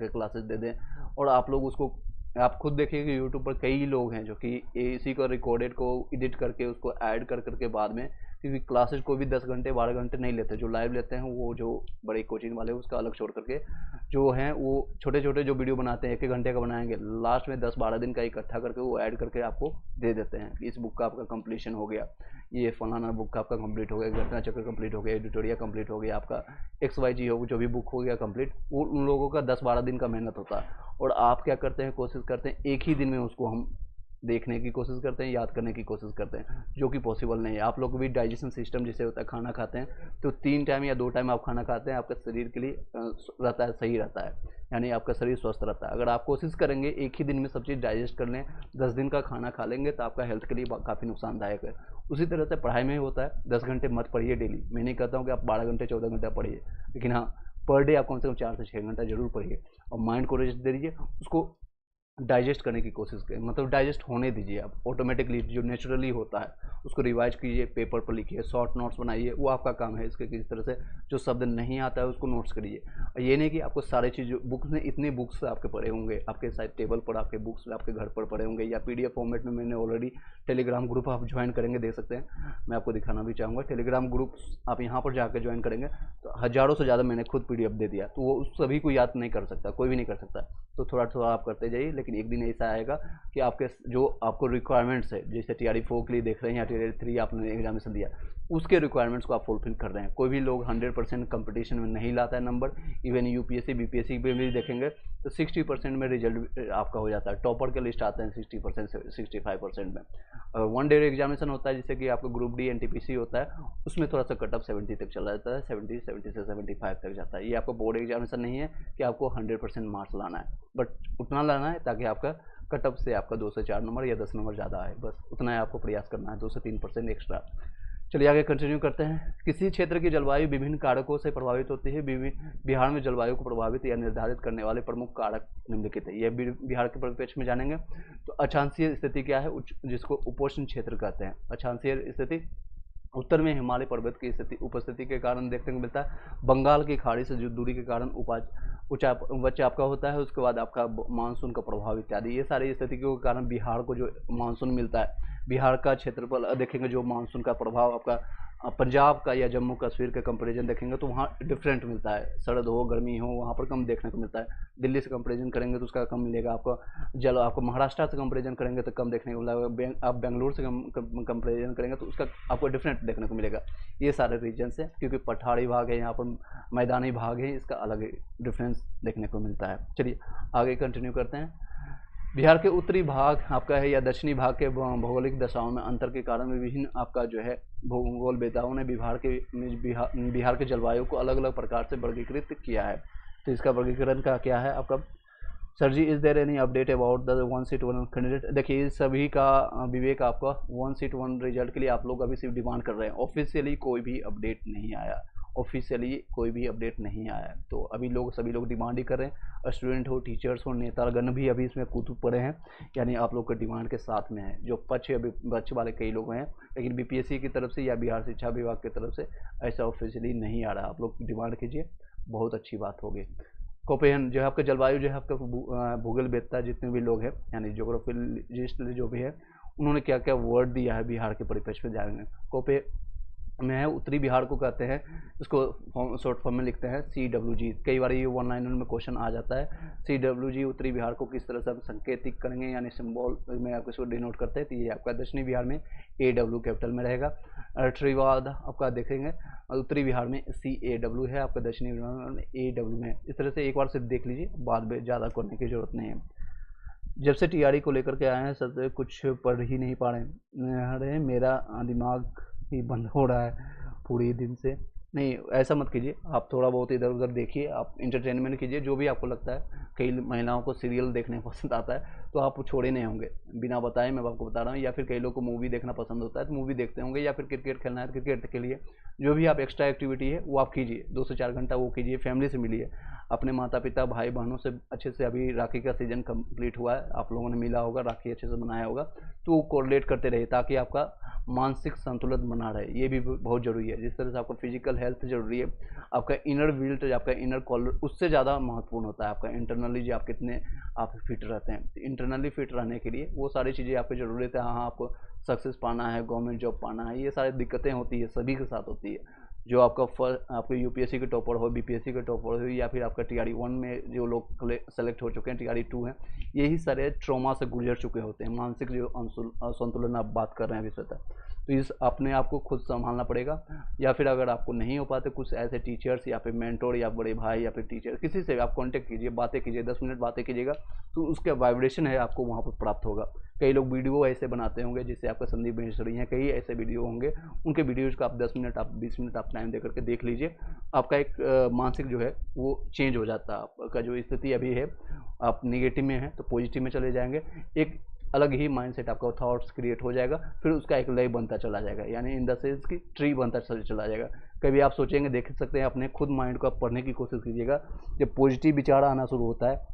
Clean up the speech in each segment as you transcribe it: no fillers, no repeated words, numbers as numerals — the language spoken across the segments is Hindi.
के क्लासेस दे दें, और आप लोग उसको आप खुद देखिए कि यूट्यूब पर कई लोग हैं जो कि इसी को रिकॉर्डेड को एडिट करके उसको ऐड कर करके बाद में, क्योंकि क्लासेस को भी 10 घंटे 12 घंटे नहीं लेते, जो लाइव लेते हैं वो जो बड़े कोचिंग वाले उसका अलग छोड़ करके जो हैं वो छोटे छोटे जो वीडियो बनाते हैं 1-1 घंटे का बनाएंगे, लास्ट में 10-12 दिन का इकट्ठा करके वो ऐड करके आपको दे देते हैं कि इस बुक का आपका कंप्लीशन हो गया, ये फलाना बुक का आपका कंप्लीट हो गया, घटना चक्र कंप्लीट हो गया, एडिटोरिया कंप्लीट हो गया, आपका XYZ हो जो भी बुक हो गया कंप्लीट। वो उन लोगों का 10-12 दिन का मेहनत होता है, और आप क्या करते हैं, कोशिश करते हैं एक ही दिन में उसको हम देखने की कोशिश करते हैं, याद करने की कोशिश करते हैं, जो कि पॉसिबल नहीं है। आप लोग को भी डाइजेशन सिस्टम जैसे होता है, खाना खाते हैं तो 3 टाइम या 2 टाइम आप खाना खाते हैं, आपका शरीर के लिए रहता है, सही रहता है, यानी आपका शरीर स्वस्थ रहता है। अगर आप कोशिश करेंगे एक ही दिन में सब चीज़ डाइजेस्ट कर लें, 10 दिन का खाना खा लेंगे तो आपका हेल्थ के लिए काफ़ी नुकसानदायक है। उसी तरह से पढ़ाई में होता है, 10 घंटे मत पढ़िए डेली, मैं नहीं कहता हूँ कि आप 12 घंटे 14 घंटा पढ़िए, लेकिन हाँ पर डे आप कम से कम 4 से 6 घंटा जरूर पढ़िए, और माइंड को रेस्ट दे दीजिए, उसको डाइजेस्ट करने की कोशिश करें, मतलब डाइजेस्ट होने दीजिए, आप ऑटोमेटिकली जो नेचुरली होता है उसको रिवाइज कीजिए, पेपर पर लिखिए, शॉर्ट नोट्स बनाइए, वो आपका काम है। इसके किसी तरह से जो शब्द नहीं आता है उसको नोट्स करिए, और ये नहीं कि आपको सारी चीज़ बुक्स में इतने बुक्स आपके पढ़े होंगे, आपके साइड टेबल पर आपके बुक्स आपके घर पर पढ़े होंगे, या PDF फॉर्मेट में मैंने ऑलरेडी टेलीग्राम ग्रुप आप ज्वाइन करेंगे देख सकते हैं, मैं आपको दिखाना भी चाहूँगा टेलीग्राम ग्रुप आप यहाँ पर जाकर ज्वाइन करेंगे तो हज़ारों से ज़्यादा मैंने खुद PDF दे दिया, तो वो सभी को याद नहीं कर सकता, कोई भी नहीं कर सकता, तो थोड़ा थोड़ा आप करते जाइए, लेकिन एक दिन ऐसा आएगा कि आपके जो आपको रिक्वायरमेंट्स है, जैसे TRE 4 के लिए देख रहे हैं या TRE 3 आपने एग्जामिनेशन दिया, उसके रिक्वायरमेंट्स को आप फुलफिल कर रहे हैं। कोई भी लोग 100% कंपटीशन में नहीं लाता है नंबर, इवन UPSC BPSC में भी देखेंगे तो 60% में रिजल्ट आपका हो जाता है, टॉपर के लिस्ट आते हैं 60% से 65% में। 1 डे एग्जामिनेशन होता है जैसे कि आपका ग्रुप D NTPC होता है, उसमें थोड़ा सा कट ऑफ 70 तक चला जाता है, 70 से 75 तक जाता है। ये आपका बोर्ड एग्जामिनेशन नहीं है कि आपको 100% मार्क्स लाना है, बट उतना लाना है ताकि आपका कट ऑफ से आपका 2 से 4 नंबर या 10 नंबर ज़्यादा आए, बस उतना ही आपको प्रयास करना है, 2 से 3% एक्स्ट्रा। चलिए आगे कंटिन्यू करते हैं। किसी क्षेत्र की जलवायु विभिन्न कारकों से प्रभावित होती है। बिहार में जलवायु को प्रभावित या निर्धारित करने वाले प्रमुख कारक निम्नलिखित है। यह बिहार के परिप्रेक्ष्य में जानेंगे तो अक्षांशीय स्थिति क्या है, जिसको उपोष्ण क्षेत्र कहते हैं। अक्षांशीय स्थिति उत्तर में हिमालय पर्वत की स्थिति उपस्थिति के कारण देखने को मिलता है। बंगाल की खाड़ी से जो दूरी के कारण उच्च आपका होता है। उसके बाद आपका मानसून का प्रभाव इत्यादि, ये सारी स्थितियों के कारण बिहार को जो मानसून मिलता है, बिहार का क्षेत्रफल देखेंगे जो मानसून का प्रभाव आपका पंजाब का या जम्मू कश्मीर का कंपैरिजन देखेंगे तो वहाँ डिफरेंट मिलता है, सर्द हो गर्मी हो वहाँ पर कम देखने को मिलता है। दिल्ली से कंपैरिजन करेंगे तो उसका कम मिलेगा आपको, आपको महाराष्ट्र से कंपैरिजन करेंगे तो कम देखने को मिलेगा, आप बेंगलुरु से कंपैरिजन करेंगे तो उसका आपको डिफरेंट देखने को मिलेगा। ये सारे रीजन्स हैं, क्योंकि पठारी भाग है, यहाँ पर मैदानी भाग है, इसका अलग डिफरेंस देखने को मिलता है। चलिए आगे कंटिन्यू करते हैं। बिहार के उत्तरी भाग आपका है या दक्षिणी भाग के भौगोलिक दशाओं में अंतर के कारण विभिन्न आपका जो है भूगोल वेताओं ने बिहार के जलवायु को अलग अलग प्रकार से वर्गीकृत किया है। तो इसका वर्गीकरण का क्या है आपका, सर जी is there any update about the 1 seat 1 candidate. देखिए इस सभी का विवेक आपका 1 सीट 1 रिजल्ट के लिए आप लोग अभी सिर्फ डिमांड कर रहे हैं, ऑफिशियली कोई भी अपडेट नहीं आया, ऑफिशियली कोई भी अपडेट नहीं आया। तो अभी सभी लोग डिमांड ही कर रहे हैं, स्टूडेंट हो, टीचर्स हो, नेतागण भी अभी इसमें कूद पड़े हैं, यानी आप लोग का डिमांड के साथ में है। जो पक्ष वाले कई लोग हैं, लेकिन BPSC की तरफ से या बिहार शिक्षा विभाग की तरफ से ऐसा ऑफिशियली नहीं आ रहा। आप लोग डिमांड कीजिए, बहुत अच्छी बात होगी। कोपेन जो है आपका जलवायु जो है आपका भूगोल वेत्ता जितने भी लोग हैं, यानी ज्योग्राफिस्ट जो भी है, उन्होंने क्या क्या वर्ड दिया है बिहार के परिप्रेक्ष्य में जाएंगे। कोपे में है उत्तरी बिहार को कहते हैं, इसको शॉर्ट फॉर्म में लिखते हैं CWG। कई बार ये 1 लाइनर में क्वेश्चन आ जाता है। CWG उत्तरी बिहार को किस तरह से हम संकेतिक करेंगे, यानी सिंबल में आप इसको डिनोट करते हैं, तो ये आपका दक्षिणी बिहार में AW कैपिटल में रहेगा। अर्थवाद आपका देखेंगे उत्तरी बिहार में CAW है, आपका दक्षिणी बिहार में AW है। इस तरह से एक बार सिर्फ देख लीजिए, बाद में ज़्यादा करने की जरूरत नहीं है। जब से TRE को लेकर के आए हैं सर कुछ पढ़ ही नहीं पा रहे, मेरा दिमाग ही बंद हो रहा है पूरी दिन से। नहीं ऐसा मत कीजिए, आप थोड़ा बहुत इधर उधर देखिए, आप इंटरटेनमेंट कीजिए, जो भी आपको लगता है। कई महिलाओं को सीरियल देखने पसंद आता है तो आप छोड़े नहीं होंगे, बिना बताए मैं आपको बता रहा हूँ। या फिर कई लोग को मूवी देखना पसंद होता है तो मूवी देखते होंगे, या फिर क्रिकेट खेलना है तो क्रिकेट के लिए जो भी आप एक्स्ट्रा एक्टिविटी है वो आप कीजिए, 2 से 4 घंटा वो कीजिए, फैमिली से मिलिए, अपने माता पिता भाई बहनों से अच्छे से। अभी राखी का सीज़न कंप्लीट हुआ है, आप लोगों ने मिला होगा, राखी अच्छे से मनाया होगा, तो कोरिलेट करते रहिए ताकि आपका मानसिक संतुलन बना रहे, ये भी बहुत ज़रूरी है। जिस तरह से आपका फिजिकल हेल्थ ज़रूरी है, आपका इनर विल्ट, आपका इनर कॉलर उससे ज़्यादा महत्वपूर्ण होता है आपका इंटरनली जो आप कितने आप फिट रहते हैं। इंटरनली फिट रहने के लिए वो सारी चीज़ें आपकी ज़रूरत है। हाँ, आपको सक्सेस पाना है, गवर्नमेंट जॉब पाना है, ये सारी दिक्कतें होती है, सभी के साथ होती है। जो आपका आपके यूपीएससी के टॉपर हो, बीपीएससी के टॉपर हो, या फिर आपका टीआरई 1 में जो लोग सेलेक्ट हो चुके हैं, टीआरई 2 हैं, यही सारे ट्रॉमा से गुजर चुके होते हैं। मानसिक जो असंतुलन आप बात कर रहे हैं विषय तक, तो इस अपने आप को खुद संभालना पड़ेगा। या फिर अगर आपको नहीं हो पाते, कुछ ऐसे टीचर्स या फिर मेंटोर या बड़े भाई या फिर टीचर, किसी से आप कांटेक्ट कीजिए, बातें कीजिए, 10 मिनट बातें कीजिएगा, तो उसका वाइब्रेशन है आपको वहाँ पर प्राप्त होगा। कई लोग वीडियो ऐसे बनाते होंगे, जिससे आपका संदीप महेश्वरी हैं, कई ऐसे वीडियो होंगे, उनके वीडियोज़ का आप 10 मिनट, आप 20 मिनट आप टाइम दे करके देख लीजिए। आपका एक मानसिक जो है वो चेंज हो जाता है। आपका जो स्थिति अभी है, आप नेगेटिव में हैं तो पॉजिटिव में चले जाएंगे, एक अलग ही माइंडसेट आपका थॉट्स क्रिएट हो जाएगा, फिर उसका एक लय बनता चला जाएगा, यानी इन द सेंस की ट्री बनता चला जाएगा। कभी आप सोचेंगे, देख सकते हैं, अपने खुद माइंड को आप पढ़ने की कोशिश कीजिएगा। जब पॉजिटिव विचार आना शुरू होता है,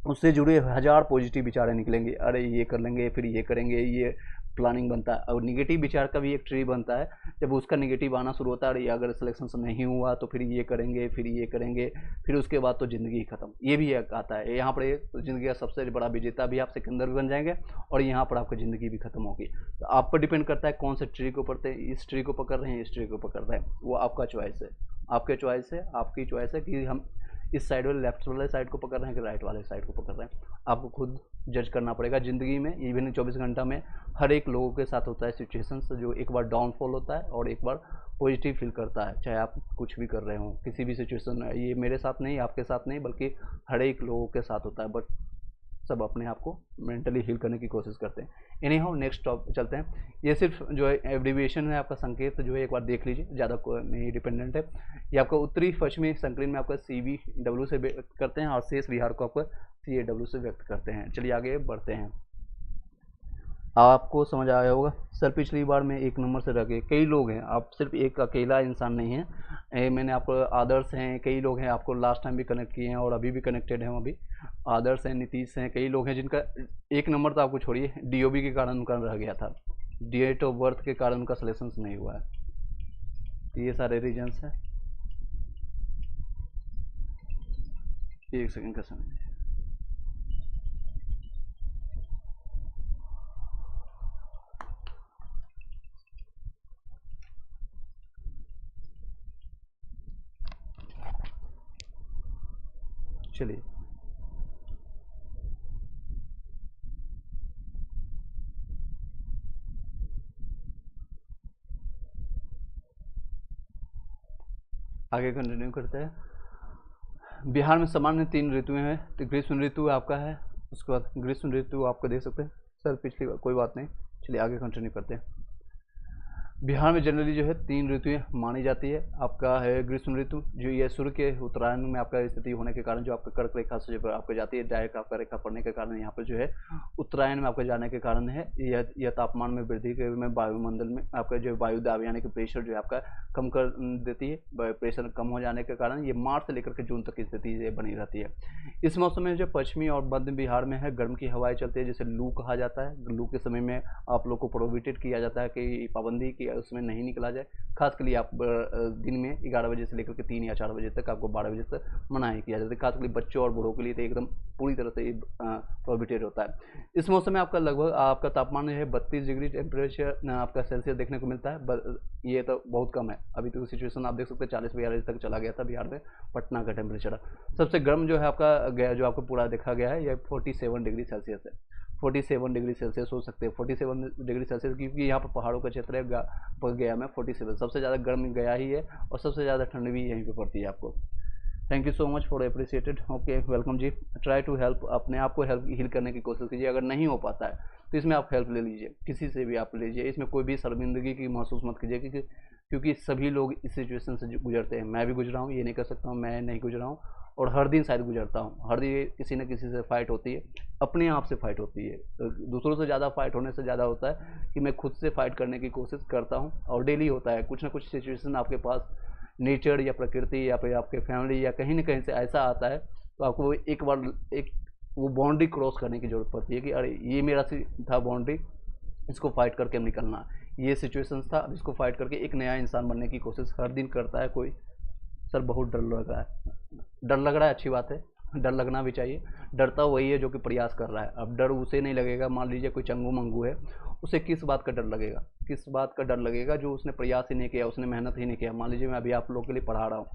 उससे जुड़े 1000 पॉजिटिव विचार निकलेंगे, अरे ये कर लेंगे, फिर ये करेंगे, ये प्लानिंग बनता है। और निगेटिव विचार का भी एक ट्री बनता है, जब उसका निगेटिव आना शुरू होता है, अरे अगर सिलेक्शन से नहीं हुआ तो फिर ये करेंगे, फिर ये करेंगे, फिर उसके बाद तो ज़िंदगी ही खत्म। ये भी एक आता है, यहाँ पर ज़िंदगी का सबसे बड़ा विजेता भी आप सिकंदर भी बन जाएंगे, और यहाँ पर आपकी ज़िंदगी भी खत्म होगी। तो आप पर डिपेंड करता है कौन से ट्री को पढ़ते हैं, इस ट्री को पकड़ रहे हैं, इस ट्री को पकड़ रहे हैं, वो आपका चॉइस है, आपके चॉइस है, आपकी चॉइस है कि हम इस साइड वाले लेफ्ट वाले साइड को पकड़ रहे हैं कि राइट वाले साइड को पकड़ रहे हैं। आपको खुद जज करना पड़ेगा। ज़िंदगी में इवन 24 घंटा में हर एक लोगों के साथ होता है सिचुएशंस, जो एक बार डाउनफॉल होता है और एक बार पॉजिटिव फील करता है। चाहे आप कुछ भी कर रहे हो, किसी भी सिचुएशन में, ये मेरे साथ नहीं, आपके साथ नहीं, बल्कि हर एक लोगों के साथ होता है। बट सब अपने आप को मेंटली हील करने की कोशिश करते हैं। एनी हाउ, नेक्स्ट टॉपिक चलते हैं। ये सिर्फ जो है एब्रीविएशन है, आपका संकेत जो है एक बार देख लीजिए, ज़्यादा नहीं डिपेंडेंट है। ये आपका उत्तरी पश्चिमी संकलन में आपका CBW से व्यक्त करते हैं, और शेष बिहार को आपका CAW से व्यक्त करते हैं। चलिए आगे बढ़ते हैं। आपको समझ आया होगा सर, पिछली बार में 1 नंबर से रखे, कई लोग हैं, आप सिर्फ एक अकेला इंसान नहीं है। मैंने आपको आदर्श हैं, कई लोग हैं, आपको लास्ट टाइम भी कनेक्ट किए हैं और अभी भी कनेक्टेड हैं। अभी आदर्श हैं, नीतीश हैं, कई लोग हैं जिनका 1 नंबर तो आपको छोड़िए, DOB के कारण उनका रह गया था, डेट ऑफ बर्थ के कारण उनका सिलेक्शन नहीं हुआ है। तो ये सारे रीजन्स हैं। एक सेकंड का समय, चलिए आगे कंटिन्यू करते हैं। बिहार में सामान्य 3 ऋतुएं हैं। तो ग्रीष्म ऋतु आपका है, उसके बाद ग्रीष्म ऋतु आपको देख सकते हैं सर, पिछली बार कोई बात नहीं। चलिए आगे कंटिन्यू करते हैं। बिहार में जनरली जो है 3 ऋतुएं मानी जाती है। आपका है ग्रीष्म ऋतु, जो ये सूर्य के उत्तरायण में आपका स्थिति होने के कारण जो आपका कर्क रेखा से जो आपको जाती है, डायरेक्ट आपका रेखा पड़ने के कारण यहाँ पर जो है उत्तरायण में आपका जाने के कारण है यह तापमान में वृद्धि के में वायुमंडल में आपका जो वायु दाब यानी कि प्रेशर जो है आपका कम कर देती है। प्रेशर कम हो जाने के कारण ये मार्च से लेकर के जून तक की स्थिति बनी रहती है। इस मौसम में जो पश्चिमी और मध्य बिहार में है गर्म की हवाएं चलती है, जिसे लू कहा जाता है। लू के समय में आप लोग को प्रोहिबिटेड किया जाता है कि पाबंदी की उसमें नहीं निकला जाए। खास के लिए आप दिन में 11 बजे से लेकर के 3 या 4 बजे तक, आपको 12 बजे तक मना ही किया जाता है। खास कर बच्चों और बूढ़ों के लिए तो एकदम पूरी तरह से प्रोहिबिटेड होता है। इस मौसम में आपका लगभग आपका तापमान जो है 32 डिग्री टेम्परेचर आपका सेल्सियस देखने को मिलता है। ये तो बहुत कम है। अभी तो सिचुएशन आप देख सकते हैं 40-42 तक चला गया था बिहार में पटना का टेम्परेचर। सबसे गर्म जो है आपका गया, जो आपको पूरा देखा गया है, यह 47 डिग्री सेल्सियस है। 47 डिग्री सेल्सियस हो सकते हैं, 47 डिग्री सेल्सियस, क्योंकि यहाँ पर पहाड़ों का क्षेत्र है। गया में 47 सबसे ज़्यादा गर्म गया ही है, और सबसे ज़्यादा ठंड भी यहीं पे पड़ती है आपको। Thank you so much for appreciated. Okay, welcome जी। ट्राई टू हेल्प, अपने आप को हेल्प हील करने की कोशिश कीजिए। अगर नहीं हो पाता है तो इसमें आप हेल्प ले लीजिए, किसी से भी आप लीजिए। इसमें कोई भी शर्मिंदगी की महसूस मत कीजिए, क्योंकि सभी लोग इस सिचुएशन से गुजरते हैं। मैं भी गुजरा हूँ, ये नहीं कर सकता हूँ मैं नहीं गुजरा हूँ, और हर दिन शायद गुजरता हूँ। हर दिन किसी न किसी से फाइट होती है, अपने आप से फाइट होती है। तो दूसरों से ज़्यादा फाइट होने से ज़्यादा होता है कि मैं खुद से फाइट करने की कोशिश करता हूँ, और डेली होता है। कुछ ना कुछ सिचुएशन आपके पास नेचर या प्रकृति या फिर आपके फैमिली या कहीं ना कहीं से ऐसा आता है, तो आपको एक बार वो बाउंड्री क्रॉस करने की ज़रूरत पड़ती है कि अरे ये मेरा था बाउंड्री, इसको फाइट करके निकलना। ये सिचुएशंस था। अब इसको फाइट करके एक नया इंसान बनने की कोशिश हर दिन करता है कोई। सर बहुत डर लग रहा है। डर लग रहा है, अच्छी बात है, डर लगना भी चाहिए। डरता वही है जो कि प्रयास कर रहा है। अब डर उसे नहीं लगेगा, मान लीजिए कोई चंगू मंगू है, उसे किस बात का डर लगेगा? किस बात का डर लगेगा? जो उसने प्रयास ही नहीं किया, उसने मेहनत ही नहीं किया। मान लीजिए मैं अभी आप लोगों के लिए पढ़ा रहा हूँ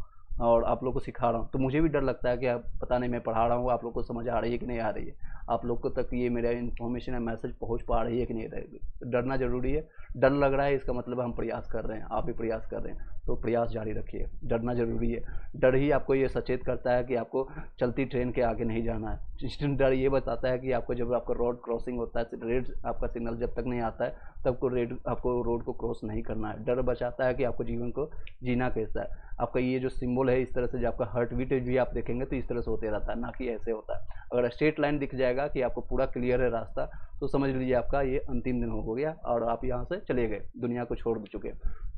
और आप लोग को सिखा रहा हूँ, तो मुझे भी डर लगता है कि आप पता नहीं मैं पढ़ा रहा हूँ आप लोग को समझ आ रही है कि नहीं आ रही है, आप लोग को तक ये मेरा इन्फॉर्मेशन है मैसेज पहुँच पा रही है कि नहीं रहेगी। तो डरना जरूरी है। डर लग रहा है इसका मतलब हम प्रयास कर रहे हैं, आप भी प्रयास कर रहे हैं, तो प्रयास जारी रखिए। डरना जरूरी है। डर ही आपको ये सचेत करता है कि आपको चलती ट्रेन के आगे नहीं जाना है। डर ये बताता है कि आपको जब आपका रोड क्रॉसिंग होता है, रेड आपका सिग्नल जब तक नहीं आता है तब को आपको रोड को क्रॉस नहीं करना है। डर बचाता है कि आपको जीवन को जीना कैसा है। आपका ये जो सिंबल है इस तरह से, जो आपका हार्ट बीट भी आप देखेंगे तो इस तरह से होते रहता है, ना कि ऐसे होता है। अगर स्ट्रेट लाइन दिख जाएगा कि आपको पूरा क्लियर है रास्ता, तो समझ लीजिए आपका ये अंतिम दिन हो गया और आप यहाँ से चले गए, दुनिया को छोड़ चुके।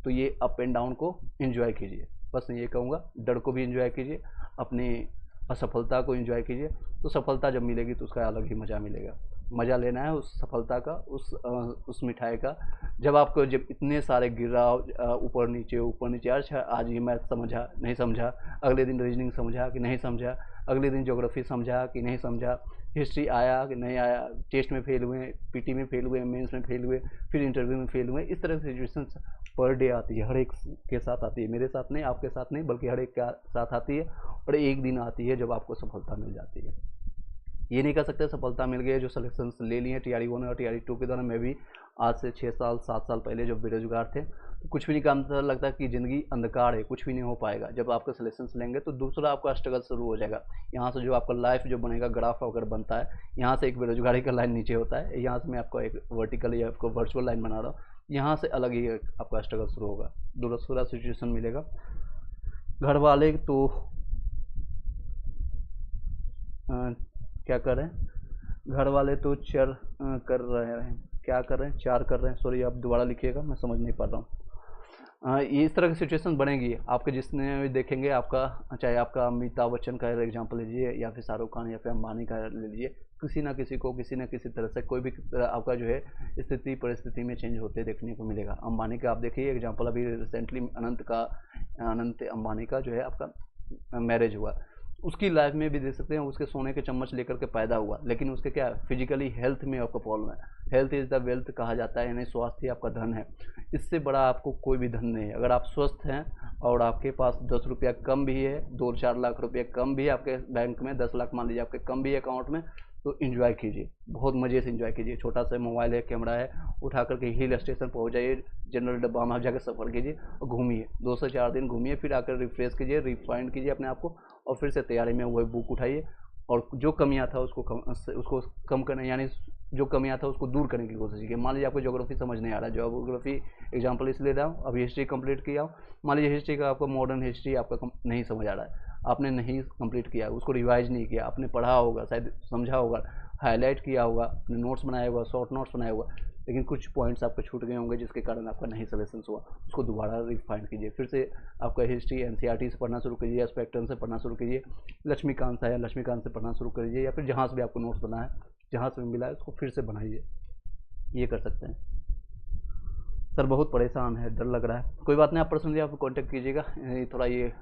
तो ये अप एंड डाउन को एंजॉय कीजिए, बस ये कहूँगा। डर को भी एंजॉय कीजिए, अपनी असफलता को एंजॉय कीजिए। तो सफलता जब मिलेगी तो उसका अलग ही मज़ा मिलेगा। मज़ा लेना है उस सफलता का, उस मिठाई का। जब आपको जब इतने सारे गिराव ऊपर नीचे, अच्छा आज ये मैथ समझा नहीं समझा, अगले दिन रीजनिंग समझा कि नहीं समझा, अगले दिन ज्योग्राफी समझा कि नहीं समझा, हिस्ट्री आया कि नहीं आया, टेस्ट में फेल हुए, पीटी में फेल हुए, मेंस में फेल हुए, फिर इंटरव्यू में फेल हुए। इस तरह की सिचुएशन पर डे आती है, हर एक के साथ आती है। मेरे साथ नहीं, आपके साथ नहीं, बल्कि हर एक के साथ आती है। और एक दिन आती है जब आपको सफलता मिल जाती है। ये नहीं कह सकते सफलता मिल गई है। जो सिलेक्शंस ले लिए हैं TRE 1 और TRE 2 के दौरान, मैं भी आज से 6 साल 7 साल पहले जब बेरोजगार थे, तो कुछ भी नहीं काम था, लगता है कि ज़िंदगी अंधकार है, कुछ भी नहीं हो पाएगा। जब आपका सिलेक्शंस लेंगे तो दूसरा आपका स्ट्रगल शुरू हो जाएगा। यहाँ से जो आपका लाइफ जो बनेगा, ग्राफ अगर बनता है, यहाँ से एक बेरोजगारी का लाइन नीचे होता है, यहाँ से मैं आपको एक वर्टिकल या आपको वर्चुअल लाइन बना रहा हूँ, यहाँ से अलग ही आपका स्ट्रगल शुरू होगा, दूसरा सिचुएशन मिलेगा। घर वाले तो क्या कर रहे हैं? घर वाले तो कर रहे हैं, क्या कर रहे हैं? 4 कर रहे हैं। सॉरी, आप दोबारा लिखिएगा, मैं समझ नहीं पा रहा हूँ। ये इस तरह की सिचुएशन बनेगी आपके, जिसने भी देखेंगे आपका, चाहे आपका अमिताभ बच्चन का एग्जांपल लीजिए या फिर शाहरुख खान या फिर अंबानी का ले लीजिए, किसी ना किसी को किसी न किसी तरह से कोई भी आपका जो है स्थिति परिस्थिति में चेंज होते देखने को मिलेगा। अंबानी का आप देखिए एग्जाम्पल, अभी रिसेंटली अनंत अंबानी का जो है आपका मैरिज हुआ, उसकी लाइफ में भी देख सकते हैं, उसके सोने के चम्मच लेकर के पैदा हुआ, लेकिन उसके क्या फिजिकली हेल्थ में आपका प्रॉब्लम है। हेल्थ इज़ द वेल्थ कहा जाता है, यानी स्वास्थ्य आपका धन है। इससे बड़ा आपको कोई भी धन नहीं है। अगर आप स्वस्थ हैं और आपके पास 10 रुपया कम भी है, 2-4 लाख रुपया कम भी है आपके बैंक में, 10 लाख मान लीजिए आपके कम भी है अकाउंट में, तो इन्जॉय कीजिए, बहुत मज़े से इन्जॉय कीजिए। छोटा सा मोबाइल है, कैमरा है, उठा करके हिल स्टेशन पहुंच जाइए, जनरल डब्बा में जाकर सफ़र कीजिए और घूमिए, 2 से 4 दिन घूमिए, फिर आकर रिफ्रेश कीजिए, रिफाइंड कीजिए अपने आप को, और फिर से तैयारी में वही बुक उठाइए और जो कमियां था उसको कम करने, यानी जो कमियां था उसको दूर करने की कोशिश कीजिए। मान लीजिए आपको ज्योग्राफी समझ नहीं आ रहा है, ज्योग्राफी एग्जांपल इसलिए रहा हूँ, अभी हिस्ट्री कंप्लीट किया हूँ, मान लीजिए हिस्ट्री का आपको मॉडर्न हिस्ट्री आपका नहीं समझ आ रहा है, आपने नहीं कंप्लीट किया, उसको रिवाइज नहीं किया, आपने पढ़ा होगा, शायद समझा होगा, हाईलाइट किया होगा, अपने नोट्स बनाया होगा, शॉर्ट नोट्स बनाया होगा, लेकिन कुछ पॉइंट्स आपको छूट गए होंगे जिसके कारण आपका नहीं सिलेक्शन हुआ, उसको दोबारा रिफाइंड कीजिए। फिर से आपका हिस्ट्री NCERT से पढ़ना शुरू कीजिए, स्पेक्ट्रम से पढ़ना शुरू कीजिए, लक्ष्मीकांत है लक्ष्मीकांत से पढ़ना शुरू कीजिए, या फिर जहाँ से भी आपको नोट्स बना है, जहाँ से भी मिला है उसको फिर से बनाइए। ये कर सकते हैं। सर बहुत परेशान है, डर लग रहा है। कोई बात नहीं, आप पर्सनली आप कॉन्टेक्ट कीजिएगा, थोड़ा ये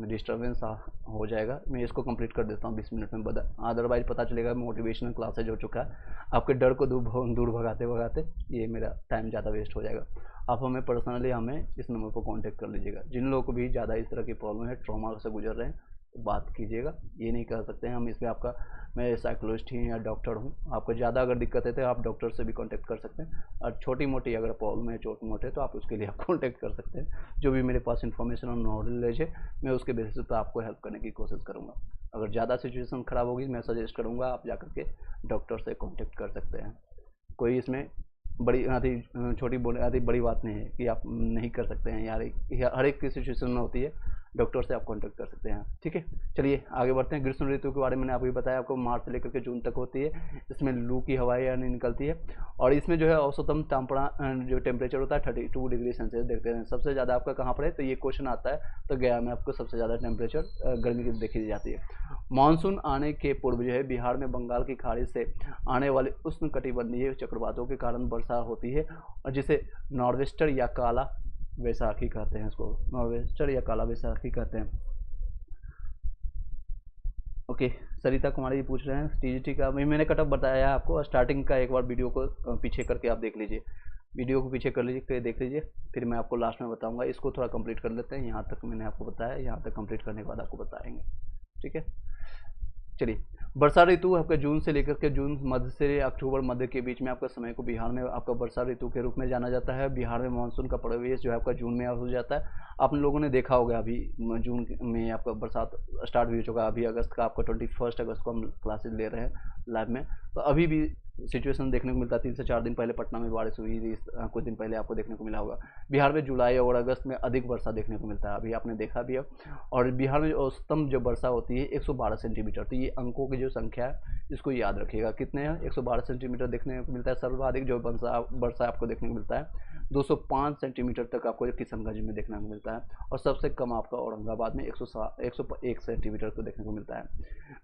डिस्टर्बेंस हो जाएगा, मैं इसको कंप्लीट कर देता हूँ 20 मिनट में, अदरवाइज पता चलेगा मोटिवेशनल क्लासेज हो चुका है, आपके डर को दूर भगाते भगाते ये मेरा टाइम ज़्यादा वेस्ट हो जाएगा। आप हमें पर्सनली इस नंबर पर कॉन्टेक्ट कर लीजिएगा। जिन लोगों को भी ज़्यादा इस तरह की प्रॉब्लम है, ट्रॉमा से गुजर रहे हैं, तो बात कीजिएगा। ये नहीं कह सकते हैं हम इसमें आपका, मैं साइकोलॉजिस्ट ही या डॉक्टर हूँ, आपको ज़्यादा अगर दिक्कत है तो आप डॉक्टर से भी कांटेक्ट कर सकते हैं, और छोटी मोटी अगर प्रॉब्लम है, छोटी मोटे, तो आप उसके लिए आप कांटेक्ट कर सकते हैं। जो भी मेरे पास इन्फॉर्मेशन और नॉलेज है, मैं उसके बेसिस पर आपको हेल्प करने की कोशिश करूँगा। अगर ज़्यादा सिचुएशन ख़राब होगी, मैं सजेस्ट करूँगा आप जाकर के डॉक्टर से कॉन्टेक्ट कर सकते हैं। कोई इसमें बड़ी आधी छोटी आधी बड़ी बात नहीं है कि आप नहीं कर सकते हैं यार, हर एक की सिचुएशन में होती है, डॉक्टर से आप कांटेक्ट कर सकते हैं। ठीक है, चलिए आगे बढ़ते हैं। ग्रीष्म ऋतु के बारे में मैंने आपको बताया, आपको मार्च से लेकर के जून तक होती है। इसमें लू की हवाएं यानी निकलती है, और इसमें जो है औसतम जो टेम्परेचर होता है 32 डिग्री सेल्सियस देखते हैं। सबसे ज़्यादा आपका कहाँ पर है, तो ये क्वेश्चन आता है, तो गया में आपको सबसे ज़्यादा टेम्परेचर गर्मी की देखी जाती है। मानसून आने के पूर्व जो है बिहार में बंगाल की खाड़ी से आने वाले उष्णकटिबंधीय चक्रवातों के कारण वर्षा होती है, और जिसे नॉर्वेस्टर या काला वैसाखी कहते हैं, इसको नॉर्वेस्टर या काला वैसाखी कहते हैं। ओके, सरिता कुमारी जी पूछ रहे हैं टीजीटी का, मैंने कटअप बताया है आपको, स्टार्टिंग का एक बार वीडियो को पीछे करके आप देख लीजिए, वीडियो को पीछे कर लीजिए, देख लीजिए, फिर मैं आपको लास्ट में बताऊंगा। इसको थोड़ा कंप्लीट कर लेते हैं, यहाँ तक मैंने आपको बताया, यहाँ तक कंप्लीट करने के बाद आपको बताएंगे, ठीक है। चलिए, वर्षा ऋतु आपका जून से लेकर के जून मध्य से अक्टूबर मध्य के बीच में आपका समय को बिहार में आपका वर्षा ऋतु के रूप में जाना जाता है। बिहार में मानसून का प्रवेश जो है आपका जून में हो जाता है। आप लोगों ने देखा होगा अभी जून में आपका बरसात स्टार्ट भी हो चुका है, अभी अगस्त का आपका 21 अगस्त को हम क्लासेज ले रहे हैं लाइव में, तो अभी भी सिचुएशन देखने को मिलता है। 3 से 4 दिन पहले पटना में बारिश हुई थी, कुछ दिन पहले आपको देखने को मिला होगा। बिहार में जुलाई और अगस्त में अधिक वर्षा देखने को मिलता है, अभी आपने देखा भी है। और बिहार में औसतन जो वर्षा होती है 112 सेंटीमीटर, तो ये अंकों की जो संख्या है इसको याद रखिएगा, कितने हैं, 112 सेंटीमीटर देखने को मिलता है। सर्वाधिक जो वर्षा आपको देखने को मिलता है 205 सेंटीमीटर तक आपको किशनगंज में देखने को मिलता है, और सबसे कम आपका औरंगाबाद में 101 सेंटीमीटर को देखने को मिलता है।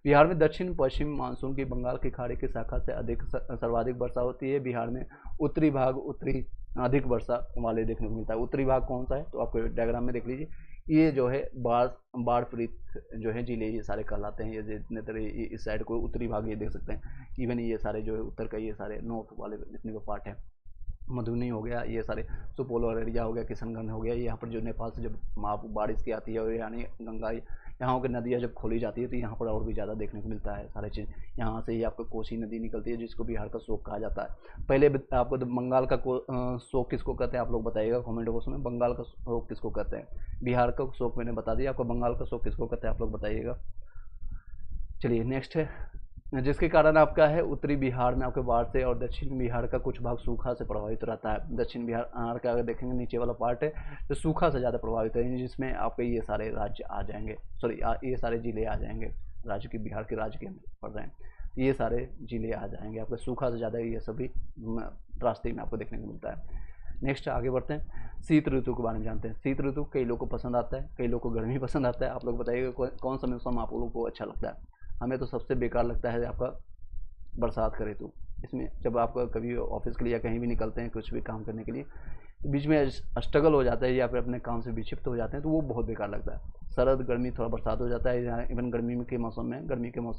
बिहार में दक्षिण पश्चिम मानसून की बंगाल की खाड़ी की शाखा से सर्वाधिक वर्षा होती है। बिहार में उत्तरी भाग उत्तरी अधिक वर्षा वाले देखने को मिलता है। उत्तरी भाग कौन सा है, तो आपको डायग्राम में देख लीजिए, ये जो है बाढ़ पीड़ित जो है जिले ये सारे कहलाते हैं। ये जितने तरह इस साइड को उत्तरी भाग ये देख सकते हैं, इवन ये सारे जो है उत्तर का ये सारे नॉर्थ वाले जितने भी पार्ट है, मधुबनी हो गया, ये सारे सुपौल और अररिया हो गया, किशनगंज हो गया, यहाँ पर जो नेपाल से जब बारिश की आती है और यानी गंगा यहाँ की नदियाँ जब खोली जाती है तो यहाँ पर और भी ज़्यादा देखने को मिलता है सारे चीज़। यहाँ से ही आपको कोसी नदी निकलती है जिसको बिहार का शोक कहा जाता है। पहले आपको तो बंगाल का शोक किसको कहते हैं आप लोग बताइएगा कमेंट बॉक्स में, बंगाल का शोक किसको कहते हैं। बिहार का शोक मैंने बता दिया आपको, बंगाल का शोक किसको कहते हैं आप लोग बताइएगा। चलिए नेक्स्ट है, जिसके कारण आपका है उत्तरी बिहार में आपके बाढ़ से और दक्षिण बिहार का कुछ भाग सूखा से प्रभावित रहता है। दक्षिण बिहार का अगर देखेंगे नीचे वाला पार्ट है तो सूखा से ज़्यादा प्रभावित है, जिसमें आपके ये सारे राज्य आ जाएंगे, सॉरी ये सारे जिले आ जाएंगे, राज्य की बिहार के राज्य के अंदर पड़ रहे हैं, ये सारे जिले आ जाएंगे आपके सूखा से ज़्यादा, ये सभी रास्ते में आपको देखने को मिलता है। नेक्स्ट आगे बढ़ते हैं, शीत ऋतु के बारे में जानते हैं। शीत ऋतु कई लोगों को पसंद आता है, कई लोगों को गर्मी पसंद आता है। आप लोग बताइएगा कौन सा मौसम आप लोगों को अच्छा लगता है। हमें तो सबसे बेकार लगता है आपका बरसात का ऋतु। इसमें जब आप कभी ऑफिस के लिए या कहीं भी निकलते हैं कुछ भी काम करने के लिए, बीच में स्ट्रगल हो जाता है या फिर अपने काम से विक्षिप्त हो जाते हैं, तो वो बहुत बेकार लगता है। शरद गर्मी थोड़ा बरसात हो जाता है, इवन गर्मी के मौसम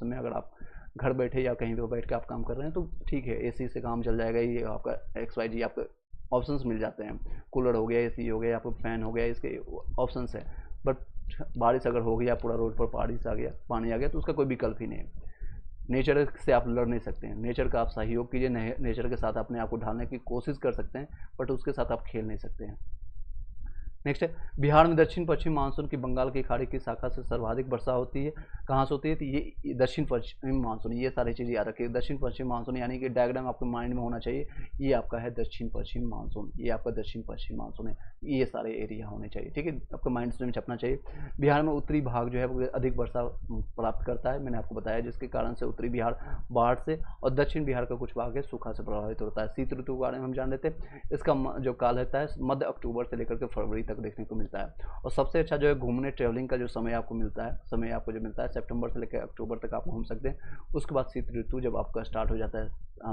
में अगर आप घर बैठे या कहीं पर बैठ के आप काम कर रहे हैं तो ठीक है, एसी से काम चल जाएगा, ये आपका XYZ आपका ऑप्शंस मिल जाते हैं, कूलर हो गया, एसी हो गया, आपको फैन हो गया, इसके ऑप्शंस है। बट बारिश अगर हो गया, पूरा रोड पर बारिश आ गया, पानी आ गया, तो उसका कोई विकल्प ही नहीं है। नेचर से आप लड़ नहीं सकते हैं, नेचर का आप सहयोग कीजिए, नेचर के साथ अपने आप को ढालने की कोशिश कर सकते हैं, बट उसके साथ आप खेल नहीं सकते हैं। नेक्स्ट है, बिहार में दक्षिण पश्चिम मानसून की बंगाल की खाड़ी की शाखा से सर्वाधिक वर्षा होती है। कहाँ से होती है, तो ये दक्षिण पश्चिम मानसून, ये सारी चीज़ें याद रखिए। दक्षिण पश्चिम मानसून यानी कि डायग्राम आपके माइंड में होना चाहिए, ये आपका है दक्षिण पश्चिम मानसून, ये आपका दक्षिण पश्चिम मानसून है, ये सारे एरिया होने चाहिए, ठीक है, आपका माइंड में छपना चाहिए। बिहार में उत्तरी भाग जो है वो अधिक वर्षा प्राप्त करता है, मैंने आपको बताया, जिसके कारण से उत्तरी बिहार बाढ़ से और दक्षिण बिहार का कुछ भाग है सूखा से प्रभावित होता है। शीत ऋतु के बारे में हम जान लेते हैं, इसका जो काल रहता है मध्य अक्टूबर से लेकर के फरवरी तक देखने को मिलता है। और सबसे अच्छा जो है घूमने ट्रेवलिंग का जो समय आपको मिलता है, सितंबर से लेकर अक्टूबर तक आप घूम सकते हैं। उसके बाद शीत ऋतु जब आपका स्टार्ट हो जाता है,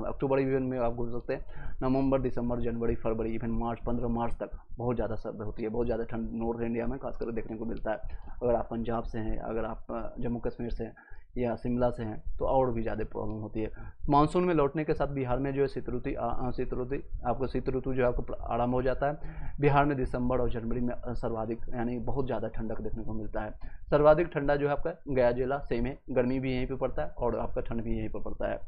अक्टूबर इवन में आप घूम सकते हैं। नवंबर, दिसंबर, जनवरी, फरवरी, इवन मार्च, 15 मार्च तक बहुत ज़्यादा सर्द होती है, बहुत ज़्यादा ठंड नॉर्थ इंडिया में खासकर देखने को मिलता है। अगर आप पंजाब से हैं, अगर आप जम्मू कश्मीर से हैं या शिमला से हैं तो और भी ज़्यादा प्रॉब्लम होती है। मानसून में लौटने के साथ बिहार में जो है शीत ऋतु जो है आपको आराम हो जाता है। बिहार में दिसंबर और जनवरी में सर्वाधिक यानी बहुत ज़्यादा ठंडक देखने को मिलता है। सर्वाधिक ठंडा जो है आपका गया जिला सेम है, गर्मी भी यहीं पे पड़ता है और आपका ठंड भी यहीं पर पड़ता है।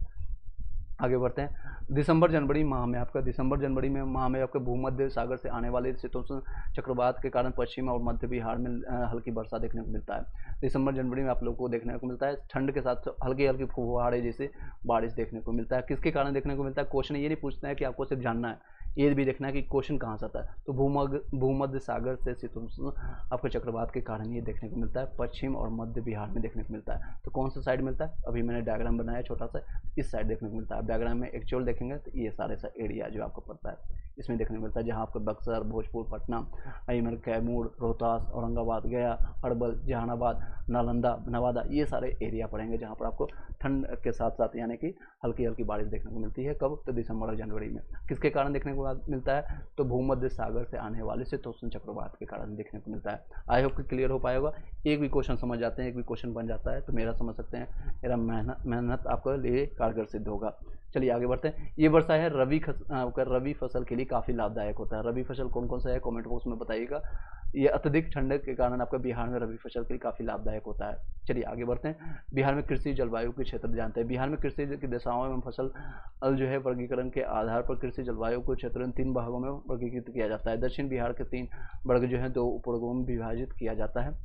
आगे बढ़ते हैं, दिसंबर जनवरी माह में आपका भूमध्य सागर से आने वाले शीतोष्ण चक्रवात के कारण पश्चिम और मध्य बिहार में हल्की वर्षा देखने को मिलता है। दिसंबर जनवरी में आप लोगों को देखने को मिलता है ठंड के साथ हल्की हल्की फुहारे जैसे बारिश देखने को मिलता है। किसके कारण देखने को मिलता है, क्वेश्चन ये नहीं पूछना है कि आपको सिर्फ जानना है, ये भी देखना है कि क्वेश्चन कहाँ से आता है। तो भूमध्य सागर से शीतोष्ण आपको चक्रवात के कारण ये देखने को मिलता है, पश्चिम और मध्य बिहार में देखने को मिलता है। तो कौन सा साइड मिलता है, अभी मैंने डायग्राम बनाया छोटा सा, इस साइड देखने को मिलता है। डायग्राम में एक्चुअल देखेंगे तो ये सारे सा एरिया जो आपको पड़ता है इसमें देखने को मिलता है, जहाँ आपको बक्सर, भोजपुर, पटना, अजमेर, कैमूर, रोहतास, औरंगाबाद, गया, अरवल, जहानाबाद, नालंदा, नवादा, ये सारे एरिया पड़ेंगे जहाँ पर आपको ठंड के साथ साथ यानी कि हल्की हल्की बारिश देखने को मिलती है। कब? तो दिसंबर और जनवरी में। किसके कारण देखने को मिलता है? तो भूमध्य सागर से आने वाले शीतोष्ण चक्रवात के कारण देखने को मिलता है। आई होप कि क्लियर हो पाएगा। एक भी क्वेश्चन समझ जाते हैं, एक भी क्वेश्चन बन जाता है तो मेरा समझ सकते हैं मेरा मेहनत आपके लिए कारगर सिद्ध होगा। चलिए आगे बढ़ते हैं। ये वर्षा है रबी फसल के लिए काफ़ी लाभदायक होता है। रबी फसल कौन कौन सा है कमेंट बॉक्स में बताइएगा। ये अत्यधिक ठंड के कारण आपका बिहार में रबी फसल के लिए काफ़ी लाभदायक होता है। चलिए आगे बढ़ते हैं। बिहार में कृषि जलवायु के क्षेत्र जानते हैं। बिहार में कृषि की दिशाओं एवं फसल जो है वर्गीकरण के आधार पर कृषि जलवायु को क्षेत्र में 3 भागों में वर्गीकृत किया जाता है। दक्षिण बिहार के 3 वर्ग जो है 2 उपवर्गों में विभाजित किया जाता है।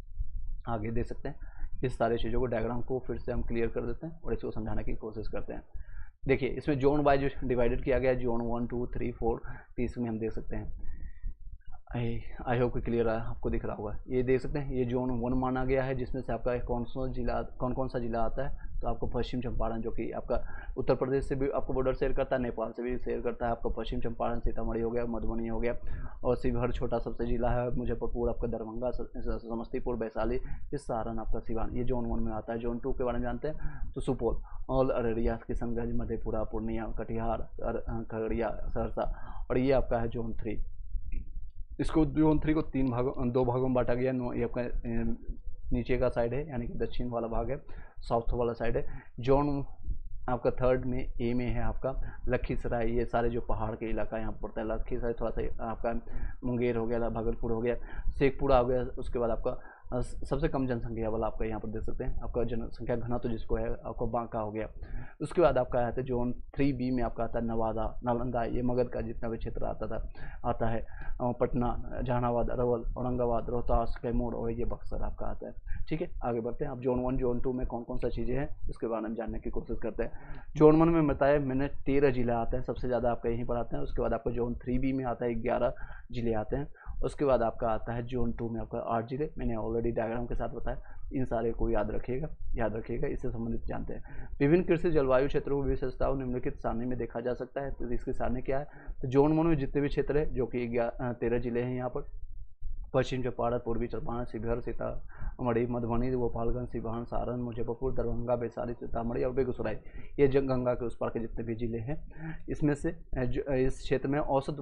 आगे देख सकते हैं। इस सारी चीज़ों को डायग्राम को फिर से हम क्लियर कर देते हैं और इसको समझाने की कोशिश करते हैं। देखिए इसमें जोन वाइज डिवाइडेड किया गया है, जोन 1 2 3 4। तो इसमें हम देख सकते हैं, आई होप कि क्लियर है, आपको दिख रहा होगा। ये देख सकते हैं, ये जोन 1 माना गया है, जिसमें से आपका कौन कौन सा जिला आता है। तो आपको पश्चिम चंपारण, जो कि आपका उत्तर प्रदेश से भी आपको बॉर्डर शेयर करता है, नेपाल से भी शेयर करता है। आपका पश्चिम चंपारण सीतामढ़ी हो गया, मधुबनी हो गया, और शिवहर छोटा सबसे जिला है, मुजफ्फरपुर, आपका दरभंगा, समस्तीपुर, वैशाली, इस सारण, आपका सिवान, ये जोन 1 में आता है। जोन 2 के बारे में जानते हैं तो सुपौल, ऑल, अररिया, किशनगंज, मधेपुरा, पूर्णिया, कटिहार, खगड़िया, सहरसा, और ये आपका है जोन 3। इसको जोन 3 को 2 भागों में बांटा गया। ये आपका नीचे का साइड है यानी कि दक्षिण वाला भाग है, साउथ वाला साइड है। जोन आपका 3rd में ए में है आपका लखीसराय, ये सारे जो पहाड़ के इलाका यहाँ पड़ता है। लखीसराय थोड़ा सा आपका मुंगेर हो गया, भागलपुर हो गया, शेखपुरा हो गया। उसके बाद आपका सबसे कम जनसंख्या वाला आपका यहाँ पर देख सकते हैं, आपका जनसंख्या घना तो जिसको है आपको बांका हो गया। उसके बाद आपका आता है जोन 3B में आपका आता है नवादा, नालंदा, ये मगध का जितना भी क्षेत्र आता है, पटना, जहानाबाद, अरवल, औरंगाबाद, रोहतास, कैमूर, और ये बक्सर आपका आता है। ठीक है, आगे बढ़ते हैं। अब जोन 1 जोन 2 में कौन कौन सा चीज़ें हैं इसके बारे में जानने की कोशिश करते हैं। जोन 1 में बताया मैंने 13 जिला आते हैं, सबसे ज़्यादा आपका यहीं पर आते हैं। उसके बाद आपका जोन 3B में आता है 11 जिले आते हैं। उसके बाद आपका आता है जोन 2 में आपका 8 जिले, मैंने ऑलरेडी डायग्राम के साथ बताया। इन सारे को याद रखिएगा, इससे संबंधित जानते हैं। विभिन्न कृषि जलवायु क्षेत्रों की विशेषताओं निम्नलिखित सारणी में देखा जा सकता है। तो इसकी सारणी क्या है? तो जोन 1 में जितने भी क्षेत्र है, जो कि 13 जिले हैं यहाँ पर, पश्चिम चंपारण, पूर्वी चंपारण, शिवहर, सीतामढ़ी, मधुबनी, गोपालगंज, सिवान, सारण, मुजफ्फरपुर, दरभंगा, वैशाली, सीतामढ़ी और बेगूसराय, ये गंगा के उस पार के जितने भी जिले हैं, इसमें से इस क्षेत्र में औसत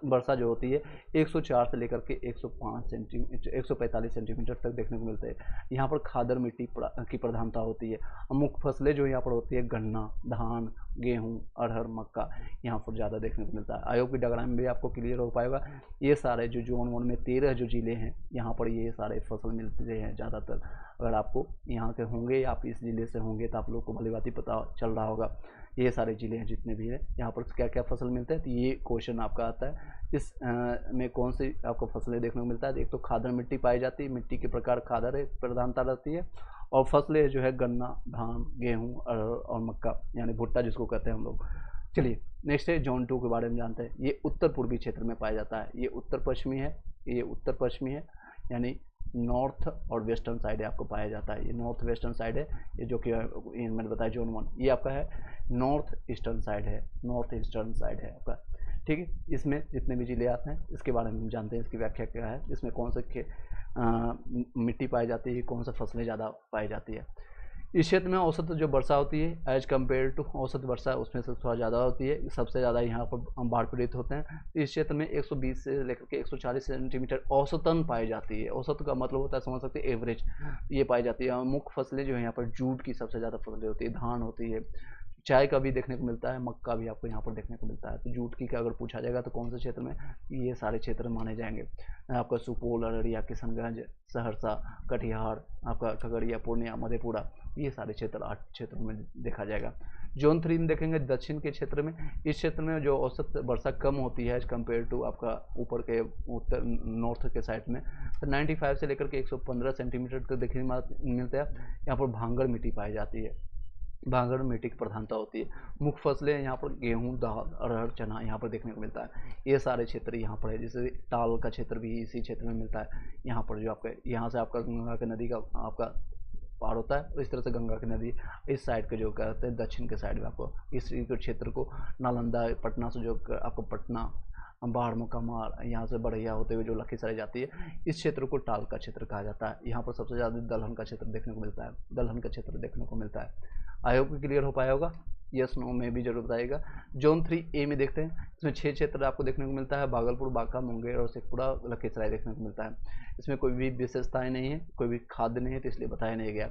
वर्षा जो होती है 104 से लेकर के 145 सेंटीमीटर तक देखने को मिलते हैं। यहाँ पर खादर मिट्टी की प्रधानता होती है। मुख्य फसलें जो यहाँ पर होती है गन्ना, धान, गेहूँ, अरहर, मक्का यहाँ पर ज़्यादा देखने को मिलता है। आयोग की डायग्राम में भी आपको क्लियर हो पाएगा। ये सारे जो जोन 1 में 13 जो जिले हैं, यहाँ पर ये सारे फसल मिलते हैं ज़्यादातर। अगर आपको यहाँ के होंगे या आप इस ज़िले से होंगे तो आप लोग को भली बात ही पता चल रहा होगा। ये सारे ज़िले हैं जितने भी हैं, यहाँ पर क्या क्या फसल मिलते हैं। तो ये क्वेश्चन आपका आता है, इस में कौन सी आपको फसलें देखने को मिलता है। एक तो खादर मिट्टी पाई जाती है, मिट्टी के प्रकार खादर है प्रधानता रहती है, और फसलें जो है गन्ना, धान, गेहूँ, अरहर और मक्का यानी भुट्टा जिसको कहते हैं हम लोग। चलिए नेक्स्ट है जोन 2 के बारे में जानते हैं। ये उत्तर पूर्वी क्षेत्र में पाया जाता है। ये उत्तर पश्चिमी है यानी नॉर्थ और वेस्टर्न साइड है आपको पाया जाता है। ये नॉर्थ वेस्टर्न साइड है, ये जो कि मैंने बताया जोन 1, ये आपका है नॉर्थ ईस्टर्न साइड है आपका। ठीक है, इसमें जितने भी जिले आते हैं इसके बारे में हम जानते हैं, इसकी व्याख्या क्या है, इसमें कौन से मिट्टी पाई जाती है, कौन सा फसलें ज़्यादा पाई जाती है। इस क्षेत्र में औसत जो वर्षा होती है एज कम्पेयर टू औसत वर्षा उसमें से थोड़ा ज़्यादा होती है। सबसे ज़्यादा यहाँ पर बाढ़ पीड़ित होते हैं। इस क्षेत्र में 120 से लेकर के 140 सेंटीमीटर औसतन पाई जाती है। औसत का मतलब होता है, समझ सकते हैं, एवरेज, ये पाई जाती है। मुख्य फसलें जो है यहाँ पर जूट की सबसे ज़्यादा फसलें होती है, धान होती है, चाय का भी देखने को मिलता है, मक्का भी आपको यहाँ पर देखने को मिलता है। तो जूट की का अगर पूछा जाएगा तो कौन से क्षेत्र में, ये सारे क्षेत्र माने जाएंगे। आपका सुपौल, अररिया, किशनगंज, सहरसा, कटिहार, आपका खगड़िया, पूर्णिया, मधेपुरा, ये सारे क्षेत्र 8 क्षेत्रों में देखा जाएगा। जोन 3 में देखेंगे दक्षिण के क्षेत्र में। इस क्षेत्र में जो औसत वर्षा कम होती है एज कम्पेयर टू आपका ऊपर के उत्तर नॉर्थ के साइड में, तो 95 से लेकर के 115 सेंटीमीटर तक देखने मिलता है। यहाँ पर भांगड़ मिट्टी पाई जाती है, भांगड़ मिट्टी की प्रधानता होती है। मुख्य फसलें यहाँ पर गेहूँ, दाल, अरहर, चना यहाँ पर देखने को मिलता है। ये सारे क्षेत्र यहाँ पर है। जैसे ताल का क्षेत्र भी इसी क्षेत्र में मिलता है। यहाँ पर जो आपका यहाँ से आपका गंगा की नदी का आपका पार होता है, इस तरह से गंगा की नदी इस साइड के जो कहते हैं दक्षिण के साइड में आपको इस क्षेत्र को नालंदा, पटना से जो आपको पटना, बाढ़ मुकामार यहाँ से बढ़िया होते हुए जो लखीसराय जाती है, इस क्षेत्र को टाल का क्षेत्र कहा जाता है। यहाँ पर सबसे ज़्यादा दलहन का क्षेत्र देखने को मिलता है, दलहन का क्षेत्र देखने को मिलता है। आई होप क्लियर हो पाया होगा। यस नो में भी जरूर बताइएगा। जोन 3A में देखते हैं, इसमें 6 क्षेत्र आपको देखने को मिलता है, भागलपुर, बांका, मुंगेर और शेखपुरा, लखीसराय देखने को मिलता है। इसमें कोई भी विशेषताएं नहीं है, कोई भी खाद्य नहीं है, तो इसलिए बताया नहीं गया।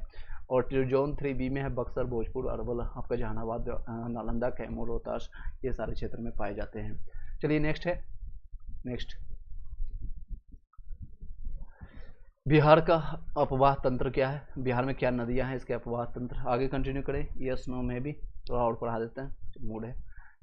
और जोन 3B में है बक्सर, भोजपुर, अरवल, आपका जहानाबाद, नालंदा, कैमूर, रोहतास, ये सारे क्षेत्र में पाए जाते हैं। चलिए नेक्स्ट है, नेक्स्ट बिहार का अपवाह तंत्र क्या है, बिहार में क्या नदियां हैं, इसके अपवाह तंत्र। आगे कंटिन्यू करें, यस नो में भी थोड़ा और पढ़ा देते हैं, मूड है।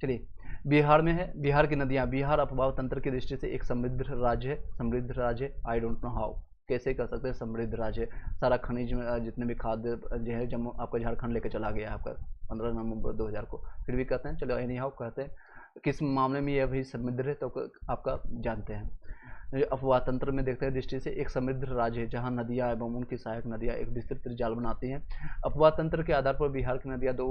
चलिए बिहार में है, बिहार की नदियां, बिहार अपवाह तंत्र की दृष्टि से एक समृद्ध राज्य है, समृद्ध राज्य है। आई डोंट नो हाउ, कैसे कर सकते हैं समृद्ध राज्य है, सारा खनिज में जितने भी खाद्य जो है जम्मू आपका झारखंड लेके चला गया है आपका 15 नवंबर 2000 को, फिर भी कहते हैं, चलो एनी हाउ कहते हैं। किस मामले में यह अभी समृद्ध है तो आपका जानते हैं। अपवाह तंत्र में देखते हैं दृष्टि से एक समृद्ध राज्य है जहां नदियां एवं उनकी सहायक नदियां एक विस्तृत जाल बनाती हैं। अपवाह तंत्र के आधार पर बिहार की नदियां 2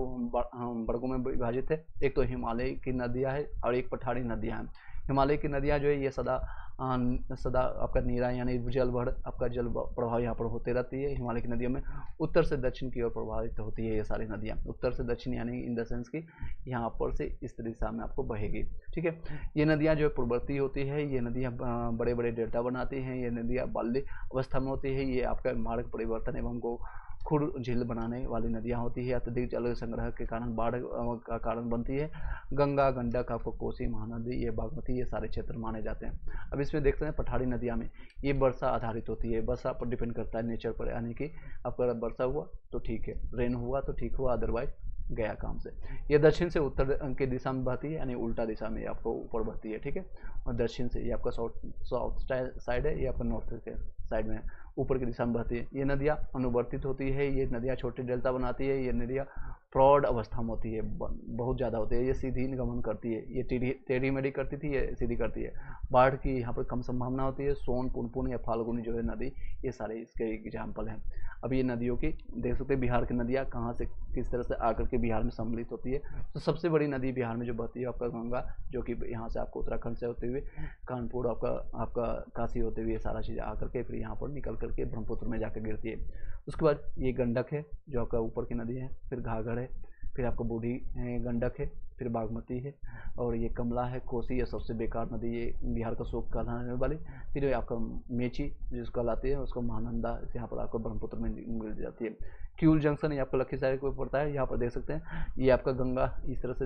वर्गों में विभाजित है, एक तो हिमालय की नदियां है और एक पठारी नदियां हैं। हिमालय की नदियां जो है ये सदा आपका नीरा यानी जल बढ़ आपका जल प्रवाह यहाँ पर होते रहती है। हिमालय की नदियों में उत्तर से दक्षिण की ओर प्रभावित होती है ये सारी नदियाँ, उत्तर से दक्षिण यानी इन द सेंस की यहाँ पर से इस दिशा में आपको बहेगी। ठीक है, ये नदियाँ जो है पूर्ववर्ती होती है, ये नदियाँ बड़े बड़े डेल्टा बनाती हैं, ये नदियाँ बाल्य अवस्था में होती है, ये आपका मार्ग परिवर्तन एवं को खुद झील बनाने वाली नदियाँ होती है, अत्यधिक जल संग्रह के कारण बाढ़ का कारण बनती है। गंगा, गंडक, आपको कोसी, महानदी, ये बागमती, ये सारे क्षेत्र माने जाते हैं। अब इसमें देखते हैं पठारी नदियाँ में ये वर्षा आधारित होती है, वर्षा पर डिपेंड करता है नेचर पर, यानी कि आपका वर्षा हुआ तो ठीक है, रेन हुआ तो ठीक हुआ, अदरवाइज गया काम से। ये दक्षिण से उत्तर की दिशा में बहती है, यानी उल्टा दिशा में आपको ऊपर बहती है। ठीक है, और दक्षिण से ये आपका साउथ साइड है, ये आपका नॉर्थ के साइड में ऊपर की दिशा में बहती है। ये नदियाँ अनुवर्तित होती है, ये नदियाँ छोटे डेल्टा बनाती है, ये नदियाँ प्रौढ़ अवस्था में होती है, बहुत ज़्यादा होती है, ये सीधी निगमन करती है, ये टेढ़ी मेढ़ी करती थी, ये सीधी करती है। बाढ़ की यहाँ पर कम संभावना होती है। सोन, पुनपुन या फाल्गुनी जो है नदी, ये सारे इसके एग्जाम्पल हैं। अब ये नदियों की देख सकते हैं, बिहार की नदियाँ कहाँ से किस तरह से आकर के बिहार में सम्मिलित होती है। तो सबसे बड़ी नदी बिहार में जो बहती है आपका गंगा, जो कि यहाँ से आपको उत्तराखंड से होते हुए कानपुर आपका काशी होते हुए ये सारा चीज़ आकर के फिर यहाँ पर निकल करके ब्रह्मपुत्र में जाकर गिरती है। उसके बाद ये गंडक है जो आपका ऊपर की नदी है, फिर घाघर है, फिर आपका बूढ़ी गंडक है, फिर बागमती है, और ये कमला है, कोसी, ये सबसे बेकार नदी, ये बिहार का शोक कहलाने वाली। फिर ये आपका मेची जिसको कहलाती है, उसको महानंदा यहाँ पर आपको ब्रह्मपुत्र में मिल जाती है। क्यूल जंक्शन ये आपका लखीसराय को पड़ता है, यहाँ पर देख सकते हैं ये आपका गंगा इस तरह से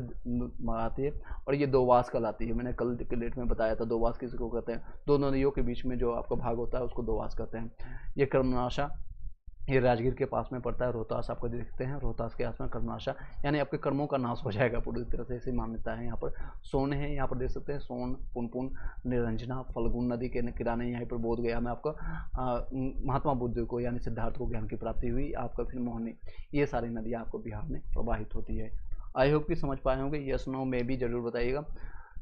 आती है, और ये दोवास कहलाती है। मैंने कल के डेट में बताया था दोवास किसको कहते हैं, दोनों नदियों के बीच में जो आपका भाग होता है उसको दोवास कहते हैं। ये कर्मनाशा, ये राजगीर के पास में पड़ता है। रोहतास आपको देखते हैं, रोहतास के आसपास कर्मनाशा, यानी आपके कर्मों का नाश हो जाएगा पूरी तरह से, ऐसी मान्यता है। यहाँ पर सोन है, यहाँ पर देख सकते हैं सोन, पुनपुन, निरंजना, फल्गुन नदी के किनारे यहाँ पर बोध गया में आपका महात्मा बुद्ध को यानी सिद्धार्थ को ज्ञान की प्राप्ति हुई आपका, फिर मोहनी, ये सारी नदियाँ आपको बिहार में प्रवाहित होती है। आई होप कि समझ पाए होंगे। यस नो में भी जरूर बताइएगा।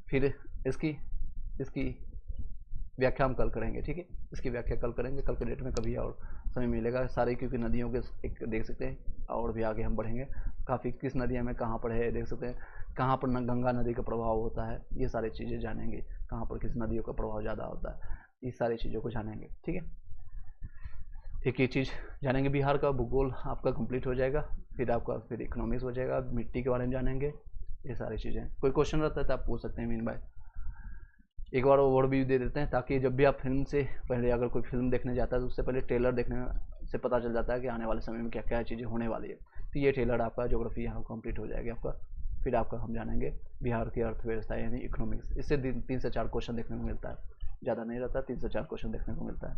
फिर इसकी व्याख्या हम कल करेंगे। ठीक है, इसकी व्याख्या कल करेंगे, कल के डेट में कभी और समय मिलेगा सारे, क्योंकि नदियों के एक देख सकते हैं और भी आगे हम बढ़ेंगे काफ़ी, किस नदियाँ में कहाँ पर है देख सकते हैं, कहाँ पर गंगा नदी का प्रभाव होता है, ये सारी चीज़ें जानेंगे, कहाँ पर किस नदियों का प्रभाव ज़्यादा होता है, इस सारी चीज़ों को जानेंगे। ठीक है, एक ये चीज़ जानेंगे, बिहार का भूगोल आपका कंप्लीट हो जाएगा, फिर इकोनॉमिक्स हो जाएगा, मिट्टी के बारे में जानेंगे, ये सारी चीज़ें। कोई क्वेश्चन रहता है तो आप पूछ सकते हैं मीन भाई, एक बार ओवरव्यू दे देते हैं, ताकि जब भी आप फिल्म से पहले अगर कोई फिल्म देखने जाता है तो उससे पहले ट्रेलर देखने से पता चल जाता है कि आने वाले समय में क्या क्या चीज़ें होने वाली है। तो ये ट्रेलर आपका ज्योग्राफी यहाँ कंप्लीट हो जाएगा आपका। फिर आपका हम जानेंगे बिहार की अर्थव्यवस्था यानी इकोनॉमिक्स, इससे 3 से 4 क्वेश्चन देखने को मिलता है, ज़्यादा नहीं रहता, 3 से 4 क्वेश्चन देखने को मिलता है।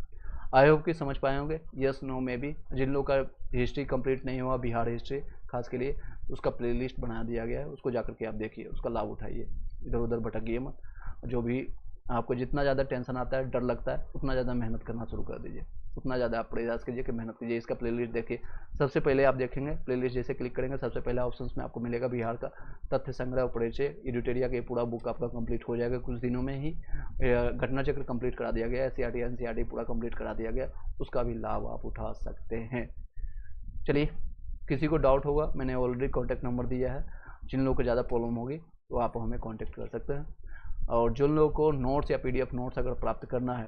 आई होप कि समझ पाए होंगे। यस नो में भी, जिन लोगों का हिस्ट्री कंप्लीट नहीं हुआ, बिहार हिस्ट्री खास के लिए, उसका प्लेलिस्ट बना दिया गया है, उसको जाकर के आप देखिए, उसका लाभ उठाइए, इधर उधर भटकिए मत। जो भी आपको जितना ज़्यादा टेंशन आता है, डर लगता है, उतना ज़्यादा मेहनत करना शुरू कर दीजिए, उतना ज़्यादा आप प्रयास कीजिए कि मेहनत कीजिए। इसका प्लेलिस्ट देखिए, सबसे पहले आप देखेंगे प्लेलिस्ट जैसे क्लिक करेंगे, सबसे पहले ऑप्शंस में आपको मिलेगा बिहार का तथ्य संग्रह परिचय, एडिटोरिया के पूरा बुक आपका कंप्लीट हो जाएगा कुछ दिनों में ही। घटना चक्र कंप्लीट करा दिया गया है, सीआरटी एनसीईआरटी पूरा कंप्लीट करा दिया गया, उसका भी लाभ आप उठा सकते हैं। चलिए, किसी को डाउट होगा, मैंने ऑलरेडी कॉन्टैक्ट नंबर दिया है, जिन लोगों को ज़्यादा प्रॉब्लम होगी वो आप हमें कॉन्टैक्ट कर सकते हैं। और जो लोगों को नोट्स या PDF नोट्स अगर प्राप्त करना है,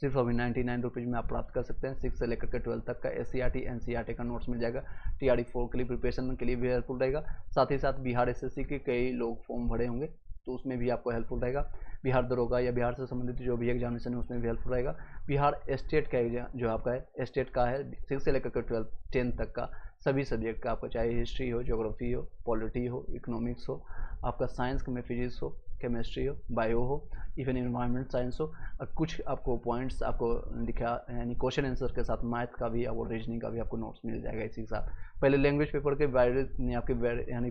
सिर्फ अभी 99 रुपीज़ में आप प्राप्त कर सकते हैं। 6 से लेकर के 12 तक का SCRT NCERT का नोट्स मिल जाएगा। TRE4 के लिए प्रिपरेशन के लिए भी हेल्पफुल रहेगा। साथ ही साथ बिहार SSC के कई लोग फॉर्म भरे होंगे, तो उसमें भी आपको हेल्पफुल रहेगा। बिहार दरोगा या बिहार से संबंधित जो भी एग्जामिनेशन है उसमें भी हेल्पफुल रहेगा। बिहार स्टेट का एग्जाम जो आपका है, स्टेट का है 6 से लेकर के 10 तक का सभी सब्जेक्ट का, आपका चाहे हिस्ट्री हो, ज्योग्राफी हो, पॉलिटी हो, इकोनॉमिक्स हो, आपका साइंस में फिजिक्स हो, केमिस्ट्री हो, बायो हो, इवन इन्वायरमेंट साइंस हो, कुछ आपको पॉइंट्स आपको लिखा यानी क्वेश्चन आंसर के साथ मैथ का भी और रीजनिंग का भी आपको नोट्स मिल जाएगा इसी के साथ। पहले लैंग्वेज पेपर के वायरल आपके यानी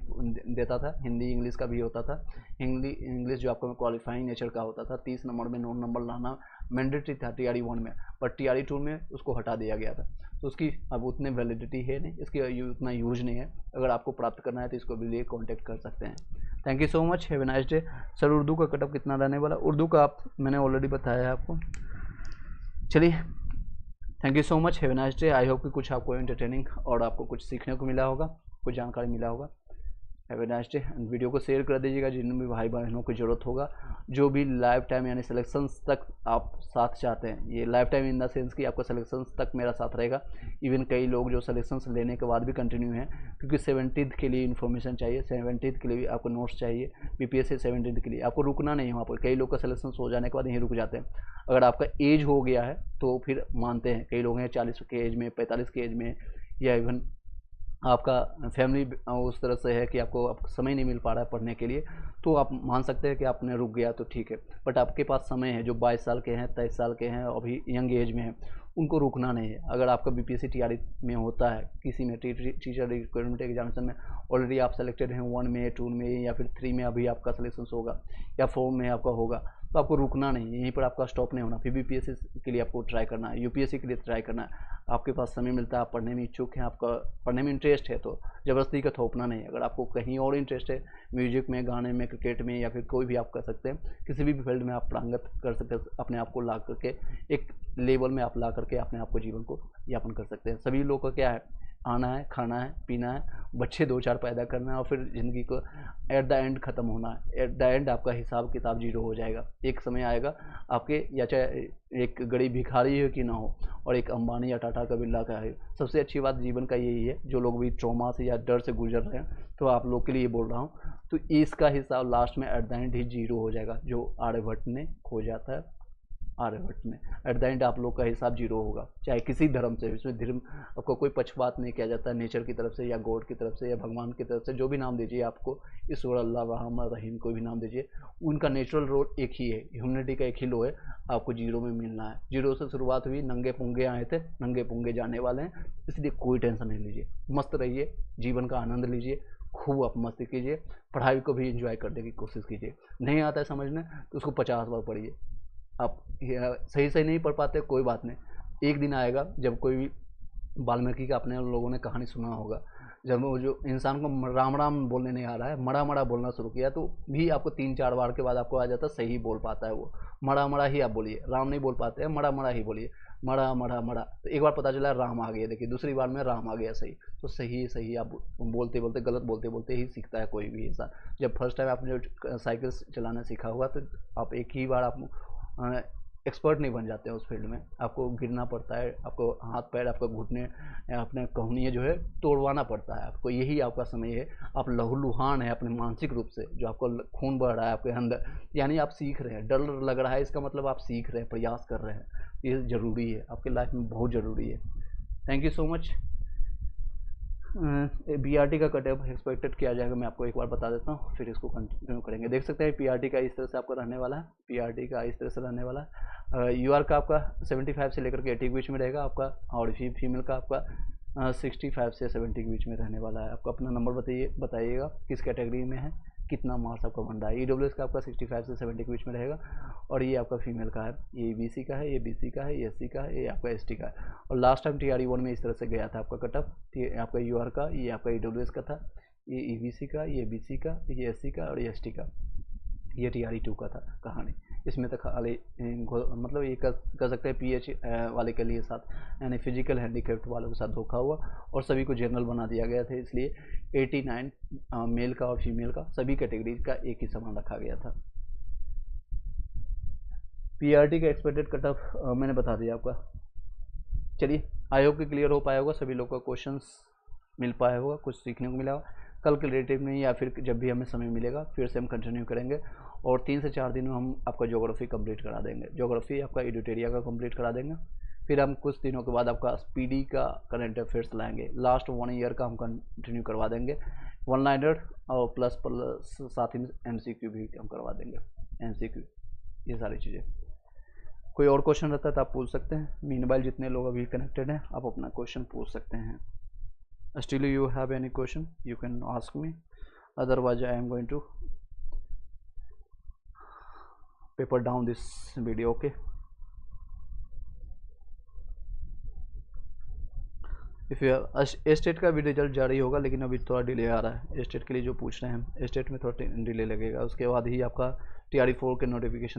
देता था, हिंदी इंग्लिश का भी होता था। हिंदी इंग्लिश जो आपको क्वालिफाइंग नेचर का होता था, 30 नंबर में 9 नंबर लाना मैंडेटरी था TRE1 में, पर TRE2 में उसको हटा दिया गया था, तो उसकी अब उतनी वैलिडिटी है नहीं, इसकी उतना यूज नहीं है। अगर आपको प्राप्त करना है तो इसको भी लिए कॉन्टैक्ट कर सकते हैं। Thank you so much, have a nice day. Sir Urdu का कटअप कितना रहने वाला? उर्दू का मैंने ऑलरेडी बताया है आपको। चलिए, thank you so much, have a nice day. I hope कि कुछ आपको एंटरटेनिंग और आपको कुछ सीखने को मिला होगा, कुछ जानकारी मिला होगा। Have a nice day. Video को शेयर कर दीजिएगा जिन भी भाई बहनों को ज़रूरत होगा, जो भी लाइफ टाइम यानी सिलेक्शंस तक आप साथ चाहते हैं। ये life time in the sense कि आपका सिलेक्शंस तक मेरा साथ रहेगा। इवन कई लोग जो सिलेक्शंस लेने के बाद भी कंटिन्यू हैं, क्योंकि 17th के लिए इन्फॉर्मेशन चाहिए, 17th के लिए भी आपको नोट्स चाहिए। BPSC 17th के लिए आपको रुकना नहीं है वहाँ पर। कई लोग का सिलेक्शन हो जाने के बाद यहीं रुक जाते हैं। अगर आपका एज हो गया है तो फिर मानते हैं, कई लोग हैं 40 के एज में, 45 के एज में, या इवन आपका फैमिली उस तरह से है कि आपको समय नहीं मिल पा रहा है पढ़ने के लिए, तो आप मान सकते हैं कि आपने रुक गया तो ठीक है। बट आपके पास समय है, जो 22 साल के हैं, 23 साल के हैं, अभी यंग एज में हैं, उनको रुकना नहीं है। अगर आपका BPSC TRE में होता है, किसी में टीचर रिक्वायरमेंट एग्जामिनेशन में ऑलरेडी आप सेलेक्टेड हैं, 1 में, 2 में या फिर 3 में अभी आपका सिलेक्शन होगा, या 4 में आपका होगा, तो आपको रुकना नहीं है, यहीं पर आपका स्टॉप नहीं होना। फिर BPSC के लिए आपको ट्राई करना है, UPSC के लिए ट्राई करना है। आपके पास समय मिलता है, आप पढ़ने में इच्छुक हैं, आपका पढ़ने में इंटरेस्ट है, तो ज़बरदस्ती का थोपना नहीं। अगर आपको कहीं और इंटरेस्ट है, म्यूजिक में, गाने में, क्रिकेट में, या फिर कोई भी आप कर सकते हैं, किसी भी फील्ड में आप पारंगत कर सकते हैं, अपने आप को ला करके एक लेवल में आप ला करके अपने आप को जीवन को यापन कर सकते हैं। सभी लोगों का क्या है, आना है, खाना है, पीना है, बच्चे 2-4 पैदा करना है, और फिर ज़िंदगी को एट द एंड ख़त्म होना है। एट द एंड आपका हिसाब किताब जीरो हो जाएगा। एक समय आएगा आपके, या चाहे एक गरीब भिखारी हो कि ना हो, और एक अंबानी या टाटा का बिरला का है। सबसे अच्छी बात जीवन का यही है, जो लोग भी ट्रॉमा से या डर से गुजर रहे हैं, तो आप लोग के लिए बोल रहा हूँ, तो इसका हिसाब लास्ट में at the and he zero हो जाएगा, जो आर्यभट्ट ने खोजा था। आर्यभट्ट में एट द एंड आप लोग का हिसाब जीरो होगा, चाहे किसी धर्म से। इसमें धर्म आपको कोई पक्षपात नहीं किया जाता, नेचर की तरफ से या गॉड की तरफ से या भगवान की तरफ से, जो भी नाम दीजिए आपको, ईश्वर, अल्लाह, रहमान, रहीम, कोई भी नाम दीजिए, उनका नेचुरल रोल एक ही है। ह्यूमनिटी का एक ही लो है, आपको जीरो में मिलना है। जीरो से शुरुआत हुई, नंगे पुंगे आए थे, नंगे पुंगे जाने वाले हैं, इसलिए कोई टेंशन नहीं लीजिए, मस्त रहिए, जीवन का आनंद लीजिए, खूब आप मस्ती कीजिए, पढ़ाई को भी एंजॉय करने की कोशिश कीजिए। नहीं आता है समझने तो उसको 50 बार पढ़िए। आप सही सही नहीं पढ़ पाते, कोई बात नहीं, एक दिन आएगा जब कोई भी, वाल्मीकि का अपने लोगों ने कहानी सुना होगा, जब वो जो इंसान को राम राम बोलने नहीं आ रहा है, मड़ा मड़ा बोलना शुरू किया, तो भी आपको 3-4 बार के बाद आपको आ जाता है, सही बोल पाता है वो। मड़ा मड़ा ही आप बोलिए, राम नहीं बोल पाते हैं, मड़ा मड़ा ही बोलिए, मड़ा मड़ा मड़ा, तो एक बार पता चला राम आ गया, देखिए दूसरी बार में राम आ गया सही। तो सही सही आप बोलते बोलते, गलत बोलते बोलते ही सीखता है कोई भी इंसान। जब फर्स्ट टाइम आपने साइकिल चलाना सीखा हुआ, तो आप एक ही बार आप एक्सपर्ट नहीं बन जाते हैं उस फील्ड में, आपको गिरना पड़ता है, आपको हाथ पैर, आपको घुटने, अपने कहनियाँ जो है तोड़वाना पड़ता है आपको। यही आपका समय है, आप लहूलुहान है अपने मानसिक रूप से, जो आपको खून बह रहा है आपके अंदर, यानी आप सीख रहे हैं। डर लग रहा है, इसका मतलब आप सीख रहे हैं, प्रयास कर रहे हैं, ये ज़रूरी है, आपकी लाइफ में बहुत ज़रूरी है। Thank you so much. BRT का कटअप एक्सपेक्टेड किया जाएगा, मैं आपको एक बार बता देता हूँ, फिर इसको कंटिन्यू करेंगे। देख सकते हैं PRT का इस तरह से आपका रहने वाला है, PRT का इस तरह से रहने वाला है। UR का आपका 75 से लेकर के 80 के बीच में रहेगा आपका, और फीमेल का आपका 65 से 70 के बीच में रहने वाला है। आपको अपना नंबर बताइएगा किस कैटेगरी में है, कितना मार्क्स आपका बन रहा है। EWS का आपका 65 से 70 के बीच में रहेगा, और ये आपका फीमेल का है, ये BC का है, ये BC का है, ये SC का है, ये आपका ST का है। और लास्ट टाइम TRE1 में इस तरह से गया था आपका कटअप, आपका UR का, ये आपका EWS का था, ये EBC का, ये BC का, ये SC का, और ये ST का, ये TRE2 का था कहानी। इसमें तक खाली मतलब ये कर सकते हैं PH वाले के लिए साथ, यानी फिजिकल हैंडीकैप्ड वालों के साथ धोखा हुआ, और सभी को जनरल बना दिया गया था, इसलिए 89 मेल का और फीमेल का सभी कैटेगरी का एक ही समान रखा गया था। पीआरटी का एक्सपेक्टेड कट ऑफ मैंने बता दिया आपका। चलिए, आई होप कि क्लियर हो पाया होगा, सभी लोग का क्वेश्चंस मिल पाया होगा, कुछ सीखने को मिला होगा। कल के रिलेटिव में या फिर जब भी हमें समय मिलेगा फिर से हम कंटिन्यू करेंगे, और 3 से 4 दिन में हम आपका ज्योग्राफी कंप्लीट करा देंगे। ज्योग्राफी आपका एडिटोरिया का कंप्लीट करा देंगे, फिर हम कुछ दिनों के बाद आपका स्पीडी का करंट अफेयर्स लाएंगे। लास्ट 1 ईयर का हम कंटिन्यू करवा देंगे, 1 लाइनर और प्लस साथ ही में MCQ भी हम करवा देंगे, MCQ, ये सारी चीज़ें। कोई और क्वेश्चन रहता है तो आप पूछ सकते हैं। मीनवाइल जितने लोग अभी कनेक्टेड हैं आप अपना क्वेश्चन पूछ सकते हैं। Still you have any question you can ask me, otherwise I am going to paper down this video, okay? If you state का भी रिजल्ट जारी होगा, लेकिन अभी थोड़ा डिले आ रहा है। स्टेट के लिए जो पूछ रहे हैं हम, स्टेट में थोड़ा डिले लगेगा, उसके बाद ही आपका TRE 4 के नोटिफिकेशन